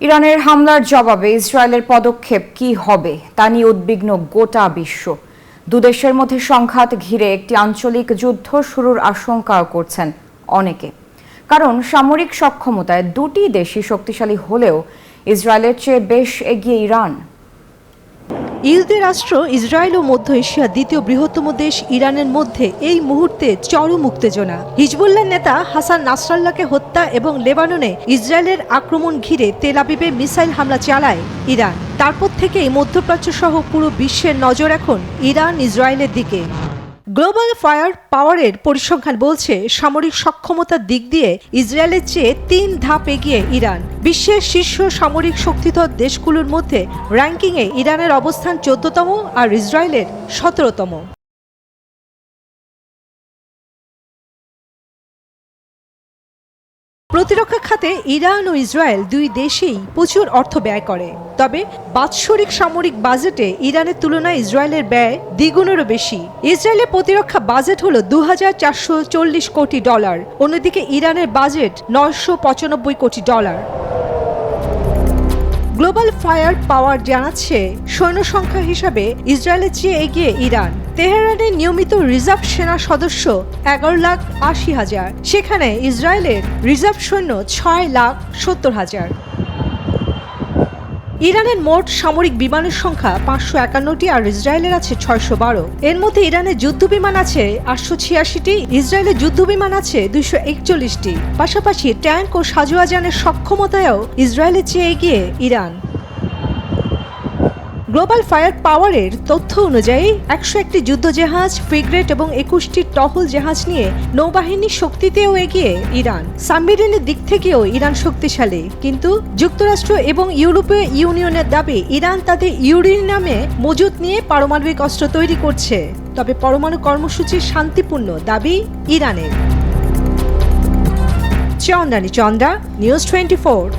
ইরানের হামলার জবাবে ইসরায়েলের পদক্ষেপ কি হবে তা নিয়ে উদ্বিগ্ন গোটা বিশ্ব। দুদেশের মধ্যে সংঘাত ঘিরে একটি আঞ্চলিক যুদ্ধ শুরুর আশঙ্কা করছেন অনেকে। কারণ সামরিক সক্ষমতায় দুটি দেশই শক্তিশালী হলেও ইসরায়েলের চেয়ে বেশ এগিয়ে ইরান। ইহুদি রাষ্ট্র ইসরায়েল ও মধ্য এশিয়ার দ্বিতীয় বৃহত্তম দেশ ইরানের মধ্যে এই মুহূর্তে চরম উত্তেজনা। হিজবুল্লাহ নেতা হাসান নাসরাল্লাহকে হত্যা এবং লেবাননে ইসরায়েলের আক্রমণ ঘিরে তেল আবিবে মিসাইল হামলা চালায় ইরান। তারপর থেকেই মধ্যপ্রাচ্য সহ পুরো বিশ্বের নজর এখন ইরান ইসরায়েলের দিকে। গ্লোবাল ফায়ার পাওয়ারের পরিসংখ্যান বলছে সামরিক সক্ষমতার দিক দিয়ে ইসরায়েলের চেয়ে ৩ ধাপ এগিয়ে ইরান। বিশ্বের শীর্ষ সামরিক শক্তিধর দেশগুলোর মধ্যে র্যাঙ্কিংয়ে ইরানের অবস্থান ১৪তম আর ইসরায়েলের ১৭তম। প্রতিরক্ষা খাতে ইরান ও ইসরায়েল দুই দেশেই প্রচুর অর্থ ব্যয় করে। তবে বাৎসরিক সামরিক বাজেটে ইরানের তুলনায় ইসরায়েলের ব্যয় দ্বিগুণেরও বেশি। ইসরায়েলের প্রতিরক্ষা বাজেট হলো $২,৪৪০ কোটি, অন্যদিকে ইরানের বাজেট $৯৯৫ কোটি। গ্লোবাল ফায়ার পাওয়ার জানাচ্ছে সৈন্য সংখ্যা হিসাবে ইসরায়েলের চেয়ে এগিয়ে ইরান। তেহরানের নিয়মিত রিজার্ভ সেনা সদস্য ১১,৮০,০০০, সেখানে ইসরায়েলের রিজার্ভ সৈন্য ৬,৭০,০০০। ইরানের মোট সামরিক বিমানের সংখ্যা ৫৫১টি আর ইসরায়েলের আছে ৬১২। এর মধ্যে ইরানের যুদ্ধ বিমান আছে ৮৮৬টি, ইসরায়েলের যুদ্ধ বিমান আছে ২৪১টি। পাশাপাশি ট্যাঙ্ক ও সাজোয়াজানের সক্ষমতায়ও ইসরায়েলের চেয়ে এগিয়ে ইরান। গ্লোবাল ফায়ার পাওয়ারের তথ্য অনুযায়ী ১০১টি যুদ্ধজাহাজ, ফ্রিগেট এবং ২১টি টহল জাহাজ নিয়ে নৌবাহিনীর শক্তিতেও এগিয়ে ইরান। সাবমেরিনের দিক থেকেও ইরান শক্তিশালী, কিন্তু যুক্তরাষ্ট্র এবং ইউরোপীয় ইউনিয়নের দাবি ইরান তাদের ইউরেনিয়ামে মজুত নিয়ে পারমাণবিক অস্ত্র তৈরি করছে। তবে পরমাণু কর্মসূচি শান্তিপূর্ণ দাবি ইরানের। চন্দ্রা, নিউজ 24।